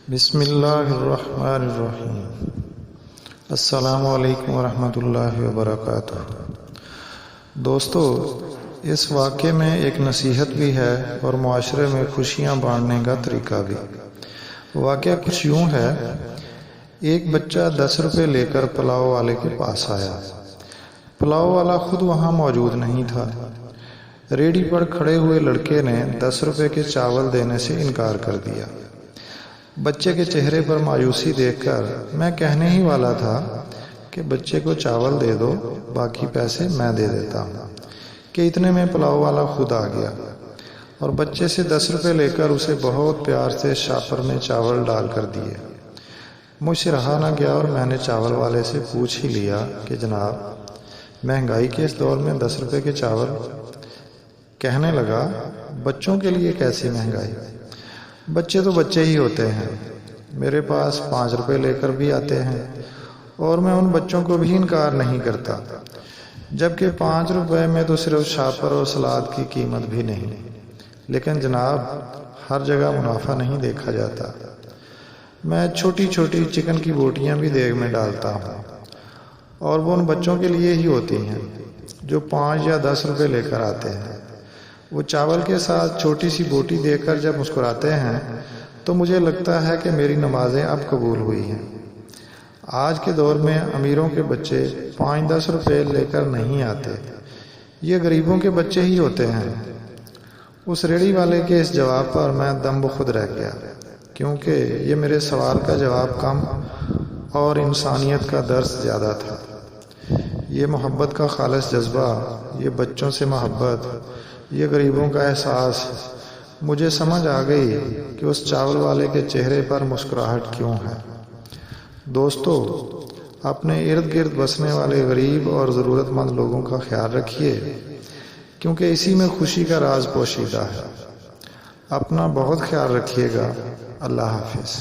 بسم اللہ الرحمن الرحیم۔ السلام علیکم ورحمۃ اللہ وبرکاتہ۔ دوستو، اس واقعے میں ایک نصیحت بھی ہے اور معاشرے میں خوشیاں بانٹنے کا طریقہ بھی۔ واقعہ کچھ یوں ہے، ایک بچہ 10 روپے لے کر پلاؤ والے کے پاس آیا۔ پلاؤ والا خود وہاں موجود نہیں تھا۔ ریڑھی پر کھڑے ہوئے لڑکے نے 10 روپے کے چاول دینے سے انکار کر دیا۔ بچے کے چہرے پر مایوسی دیکھ کر میں کہنے ہی والا تھا کہ بچے کو چاول دے دو، باقی پیسے میں دے دیتا ہوں، کہ اتنے میں پلاؤ والا خود آ گیا اور بچے سے 10 روپے لے کر اسے بہت پیار سے شاپر میں چاول ڈال کر دیے۔ مجھ سے رہا نہ گیا اور میں نے چاول والے سے پوچھ ہی لیا کہ جناب، مہنگائی کے اس دور میں 10 روپے کے چاول؟ کہنے لگا، بچوں کے لیے کیسی مہنگائی؟ بچے تو بچے ہی ہوتے ہیں، میرے پاس 5 روپے لے کر بھی آتے ہیں اور میں ان بچوں کو بھی انکار نہیں کرتا، جبکہ 5 روپے میں تو صرف شاپر اور سلاد کی قیمت بھی نہیں۔ لیکن جناب، ہر جگہ منافع نہیں دیکھا جاتا۔ میں چھوٹی چھوٹی چکن کی بوٹیاں بھی دیگ میں ڈالتا ہوں اور وہ ان بچوں کے لیے ہی ہوتی ہیں جو 5 یا 10 روپے لے کر آتے ہیں۔ وہ چاول کے ساتھ چھوٹی سی بوٹی دے کر جب مسکراتے ہیں تو مجھے لگتا ہے کہ میری نمازیں اب قبول ہوئی ہیں۔ آج کے دور میں امیروں کے بچے 5-10 روپے لے کر نہیں آتے، یہ غریبوں کے بچے ہی ہوتے ہیں۔ اس ریڑھی والے کے اس جواب پر میں دم بخود رہ گیا، کیونکہ یہ میرے سوال کا جواب کم اور انسانیت کا درس زیادہ تھا۔ یہ محبت کا خالص جذبہ، یہ بچوں سے محبت، یہ غریبوں کا احساس، مجھے سمجھ آ گئی کہ اس چاول والے کے چہرے پر مسکراہٹ کیوں ہے۔ دوستو، اپنے ارد گرد بسنے والے غریب اور ضرورت مند لوگوں کا خیال رکھیے، کیونکہ اسی میں خوشی کا راز پوشیدہ ہے۔ اپنا بہت خیال رکھیے گا۔ اللہ حافظ۔